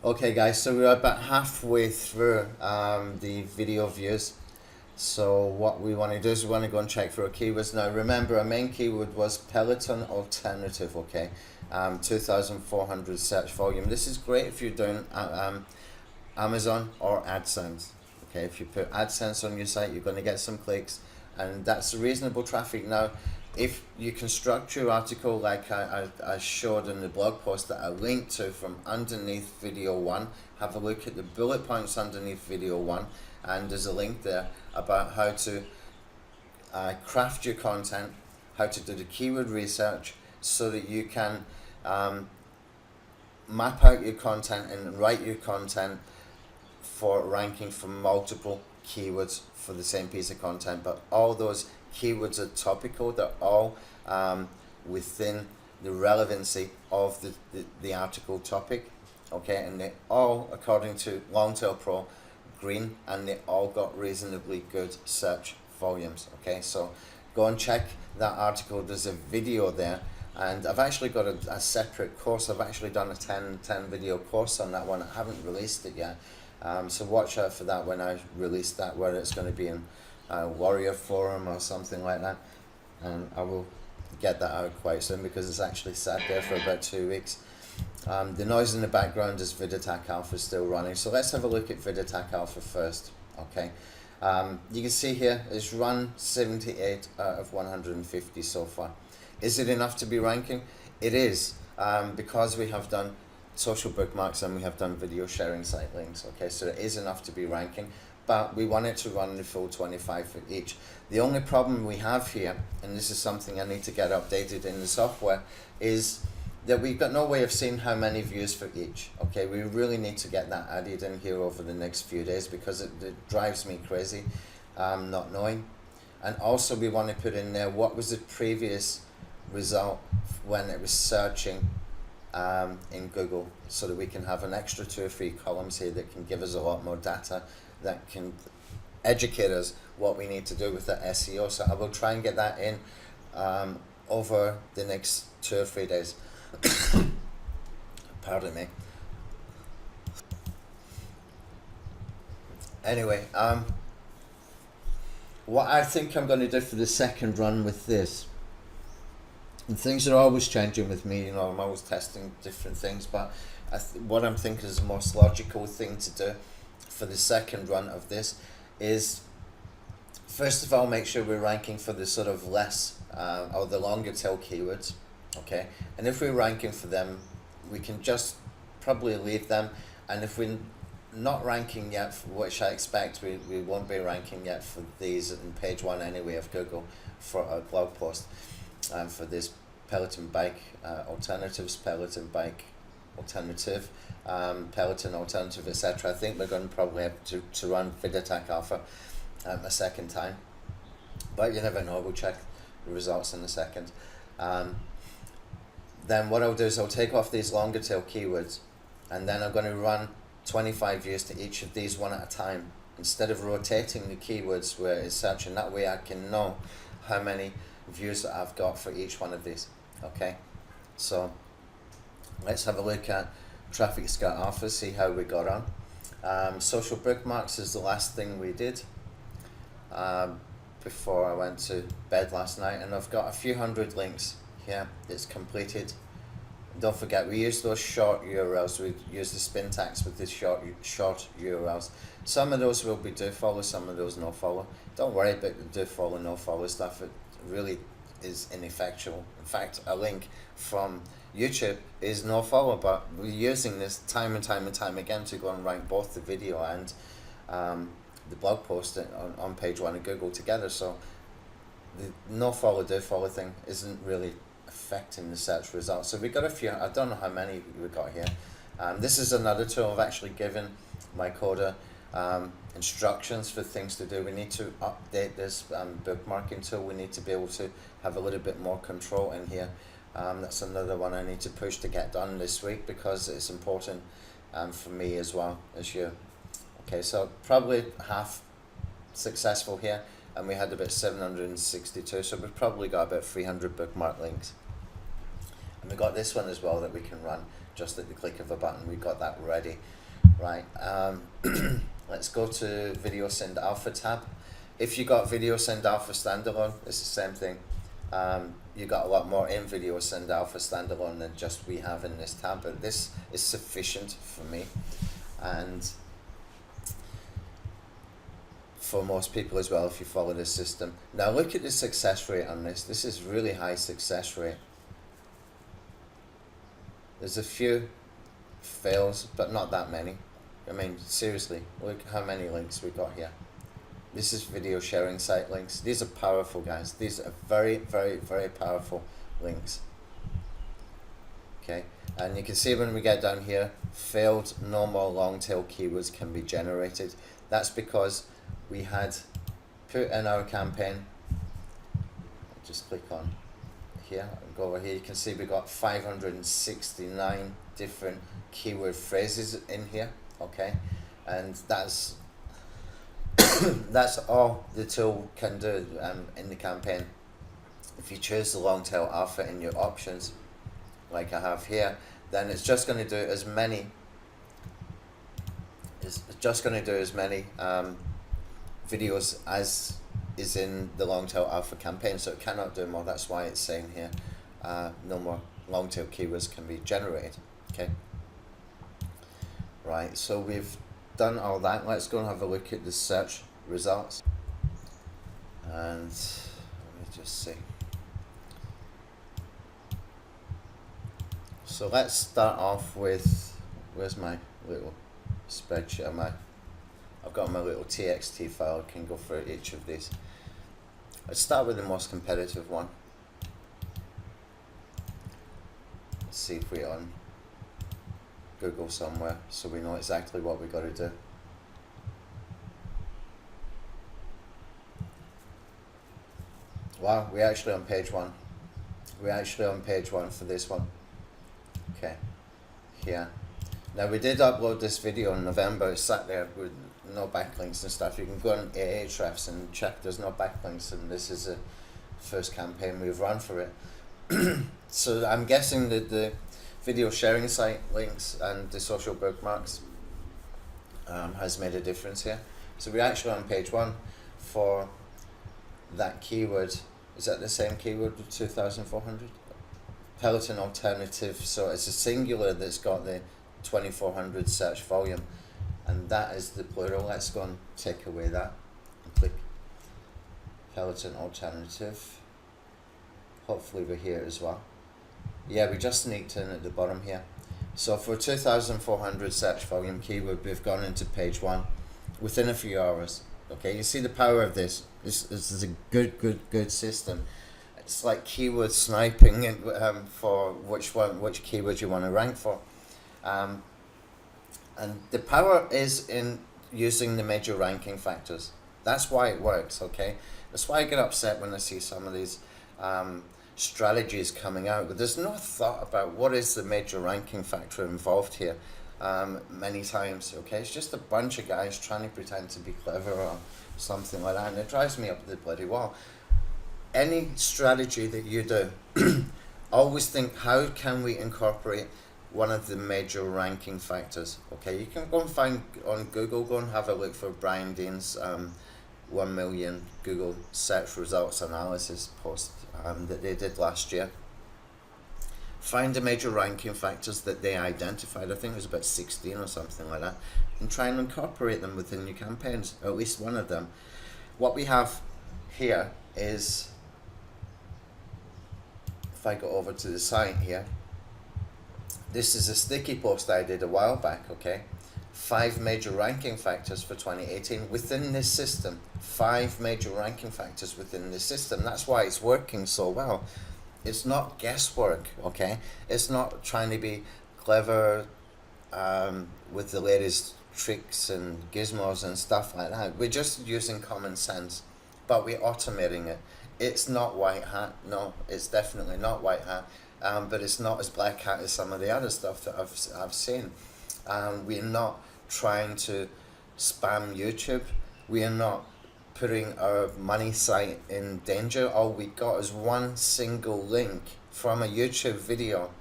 Okay guys, so we're about halfway through the video views. So what we want to do is we want to go and check for our keywords. Now remember, our main keyword was Peloton alternative, okay? 2,400 search volume. This is great if you're doing Amazon or AdSense. Okay, if you put AdSense on your site, you're going to get some clicks, and that's reasonable traffic. Now, if you construct your article like I showed in the blog post that I linked to from underneath video 1, have a look at the bullet points underneath video 1, and there's a link there about how to craft your content, how to do the keyword research so that you can map out your content and write your content for ranking for multiple keywords for the same piece of content, but all those keywords are topical. They're all within the relevancy of the article topic, okay, and they all, according to Longtail Pro, green, and they all got reasonably good search volumes. Okay, so go and check that article. There's a video there, and I've actually got a separate course. I've actually done a 10 video course on that one. I haven't released it yet, so watch out for that when I release that, whether it's going to be in Warrior Forum or something like that, and I will get that out quite soon because it's actually sat there for about 2 weeks. The noise in the background is VidAttack Alpha still running, so let's have a look at VidAttack Alpha first. Okay, you can see here it's run 78 out of 150 so far. Is it enough to be ranking? It is, because we have done social bookmarks and we have done video sharing site links. Okay, so it is enough to be ranking, but we want it to run the full 25 for each. The only problem we have here, and this is something I need to get updated in the software, is that we've got no way of seeing how many views for each. Okay, we really need to get that added in here over the next few days because it drives me crazy not knowing. And also we want to put in there what was the previous result when it was searching in Google, so that we can have an extra 2 or 3 columns here that can give us a lot more data, that can educate us what we need to do with the SEO. So I will try and get that in over the next 2 or 3 days. Pardon me. Anyway, what I think I'm going to do for the second run with this, and things are always changing with me, you know, I'm always testing different things, but what I'm thinking is the most logical thing to do for the second run of this is, first of all, make sure we're ranking for the sort of less or the longer tail keywords. Okay, and if we're ranking for them, we can just probably leave them, and if we're not ranking yet, which I expect we won't be ranking yet for these in page 1 anyway of Google for a blog post for this Peloton bike alternatives, Peloton bike alternative, Peloton alternative, etc. I think we're going to probably have to run VidAttack Alpha a second time, but you never know. We'll check the results in a second. Then what I'll do is I'll take off these longer tail keywords, and then I'm going to run 25 views to each of these one at a time, instead of rotating the keywords where it's searching. That way I can know how many views that I've got for each one of these. Okay, so let's have a look at Traffic Scout Alpha, see how we got on. Social bookmarks is the last thing we did before I went to bed last night, and I've got a few hundred links here it's completed. Don't forget, we use those short URLs. We use the spin tags with the short URLs. Some of those will be do follow, some of those no follow. Don't worry about the do follow, no follow stuff. It really is ineffectual. In fact, a link from YouTube is no follow, but we're using this time and time again to go and rank both the video and the blog post on page 1 of Google together. So the no follow, do follow thing isn't really affecting the search results. So we got a few, I don't know how many we got here. This is another tool. I've actually given my coder instructions for things to do. We need to update this bookmarking tool. We need to be able to have a little bit more control in here. That's another one I need to push to get done this week because it's important for me as well as you. Okay, so probably half successful here, and we had about 762, so we've probably got about 300 bookmark links. And we got this one as well that we can run just at the click of a button. We got that ready, right? Let's go to Video Send Alpha tab. If you got Video Send Alpha standalone, it's the same thing. You got a lot more in Video Send Alpha standalone than just we have in this tab, but this is sufficient for me and for most people as well if you follow this system. Now look at the success rate on this. This is really high success rate. There's a few fails, but not that many. I mean, seriously, look how many links we got here. This is video sharing site links. These are powerful, guys. These are very, very, very powerful links. Okay, and you can see when we get down here, failed, no more long tail keywords can be generated. That's because we had put in our campaign. Just click on here and go over here. You can see we got 569 different keyword phrases in here. Okay, and that's that's all the tool can do in the campaign. If you choose the long tail alpha in your options, like I have here, then it's just going to do as many. It's just going to do as many videos as is in the long tail alpha campaign, so it cannot do more. That's why it's saying here no more long tail keywords can be generated. Okay, right, so we've done all that. Let's go and have a look at the search results, and let me just see. So let's start off with, where's my little spreadsheet? I've got my little TXT file. I can go through each of these. Let's start with the most competitive one. Let's see if we're on Google somewhere, so we know exactly what we got to do. Wow, we're actually on page one. We're actually on page one for this one. Okay, here. Now we did upload this video in November. It sat there with no backlinks and stuff. You can go on Ahrefs and check there's no backlinks, and this is the first campaign we've run for it. So I'm guessing that the video sharing site links and the social bookmarks has made a difference here. So we're actually on page one for that keyword. Is that the same keyword with 2,400? Peloton alternative, so it's a singular that's got the 2,400 search volume, and that is the plural. Let's go and take away that and click Peloton alternative. Hopefully we're here as well. Yeah, we just sneaked in at the bottom here. So for 2,400 search volume keyword, we've gone into page one within a few hours. Okay, you see the power of this. This is a good system. It's like keyword sniping for which keyword you want to rank for. And the power is in using the major ranking factors. That's why it works, okay? That's why I get upset when I see some of these strategies coming out, but there's no thought about what is the major ranking factor involved here many times, okay? It's just a bunch of guys trying to pretend to be clever or something like that, and it drives me up the bloody wall. Any strategy that you do, always think, how can we incorporate one of the major ranking factors? Okay, you can go and find on Google, go and have a look for Brian Dean's 1 million Google search results analysis post that they did last year. Find the major ranking factors that they identified. I think it was about 16 or something like that, and try and incorporate them within your campaigns, or at least one of them. What we have here is, if I go over to the site here, this is a sticky post I did a while back, okay? 5 major ranking factors for 2018 within this system. 5 major ranking factors within this system. That's why it's working so well. It's not guesswork, okay? It's not trying to be clever with the latest tricks and gizmos and stuff like that. We're just using common sense, but we're automating it. It's not white hat. No, it's definitely not white hat. But it's not as black hat as some of the other stuff that I've seen. We're not trying to spam YouTube. We are not putting our money site in danger. All we got is one single link from a YouTube video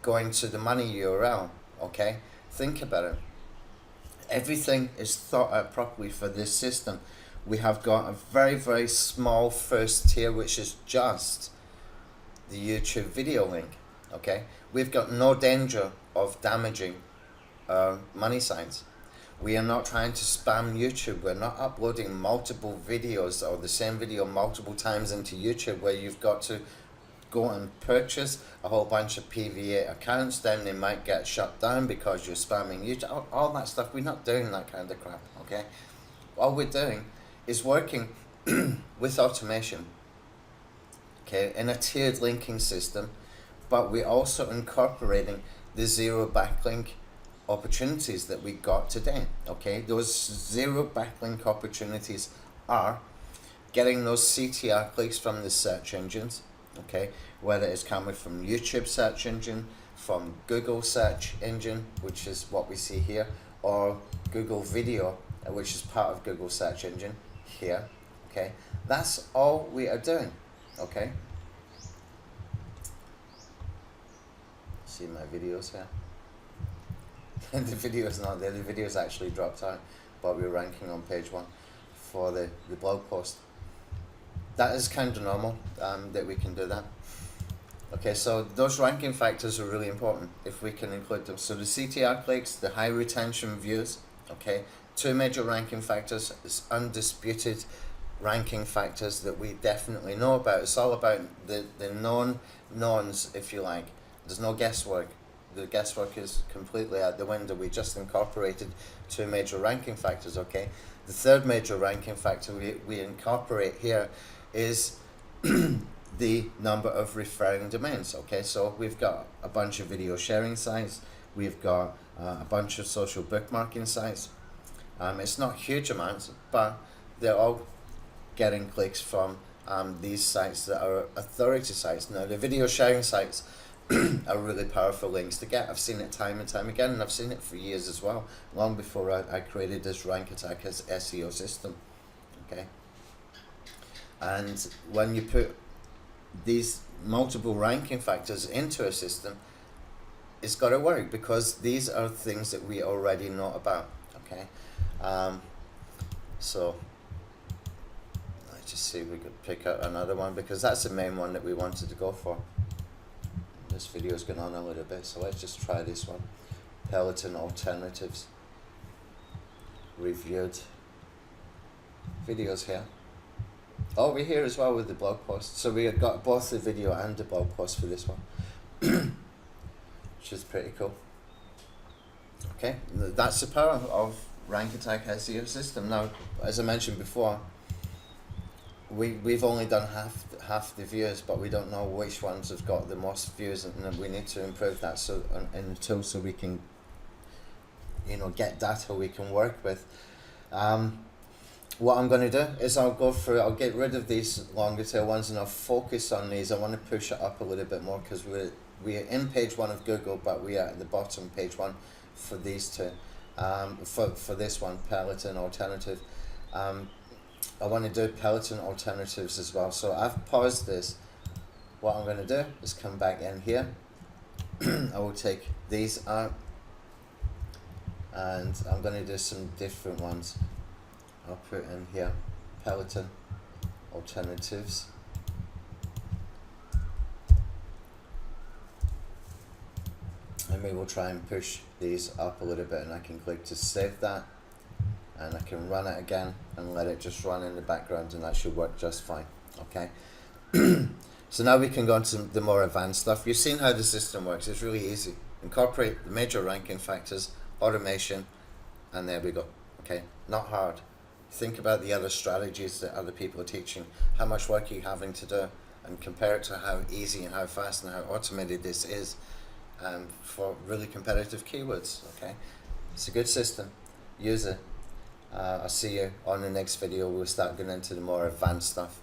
going to the money URL, okay? Think about it. Everything is thought out properly for this system. We have got a very, very small first tier, which is just the YouTube video link, okay? We've got no danger of damaging our money sites. We are not trying to spam YouTube. We're not uploading multiple videos or the same video multiple times into YouTube where you've got to go and purchase a whole bunch of PV8 accounts, then they might get shut down because you're spamming YouTube, all that stuff. We're not doing that kind of crap, okay? All we're doing is working with automation, okay, in a tiered linking system, but we're also incorporating the zero backlink opportunities that we got today, okay? Those zero backlink opportunities are getting those CTR clicks from the search engines, okay, whether it's coming from YouTube search engine, from Google search engine, which is what we see here, or Google video, which is part of Google search engine here, okay? That's all we are doing, okay? See my videos here? The video is not there, the video is actually dropped out, but we're ranking on page 1 for the blog post. That is kind of normal, that we can do that. Okay, so those ranking factors are really important if we can include them. So the CTR clicks, the high retention views, okay, 2 major ranking factors, it's undisputed ranking factors that we definitely know about. It's all about the known knowns, if you like. There's no guesswork. The guesswork is completely out the window. We just incorporated 2 major ranking factors, okay? The third major ranking factor we incorporate here is the number of referring domains, okay? So we've got a bunch of video sharing sites, we've got a bunch of social bookmarking sites. It's not huge amounts, but they're all getting clicks from these sites that are authority sites. Now the video sharing sites are really powerful links to get. I've seen it time and time again, and I've seen it for years as well, long before I created this RankAttack as SEO system, okay? And when you put these multiple ranking factors into a system, it's got to work, because these are things that we already know about, okay? So let's just see if we could pick out another one, because that's the main one that we wanted to go for. This video's gone on a little bit, so let's just try this one. Peloton alternatives. Reviewed videos here. Oh, we're here as well with the blog post. So we have got both the video and the blog post for this one, which is pretty cool. Okay, that's the power of RankAttack SEO system. Now, as I mentioned before, we've only done half the views, but we don't know which ones have got the most views, and we need to improve that so in the tool, so we can, you know, get data we can work with. What I'm going to do is I'll get rid of these longer tail ones, and I'll focus on these. I want to push it up a little bit more, because we're in page 1 of Google, but we are at the bottom page 1 for these two. For this one, Peloton alternative. I want to do Peloton alternatives as well. So I've paused this. What I'm going to do is come back in here. I will take these out, and I'm going to do some different ones. I'll put in here Peloton alternatives. And we will try and push these up a little bit, and I can click to save that, and I can run it again and let it just run in the background, and that should work just fine, okay? So now we can go on to the more advanced stuff. You've seen how the system works. It's really easy. Incorporate the major ranking factors, automation, and there we go, okay? Not hard. Think about the other strategies that other people are teaching, how much work you're having to do, and compare it to how easy and how fast and how automated this is for really competitive keywords, okay? It's a good system. Use it. I'll see you on the next video. We'll start getting into the more advanced stuff.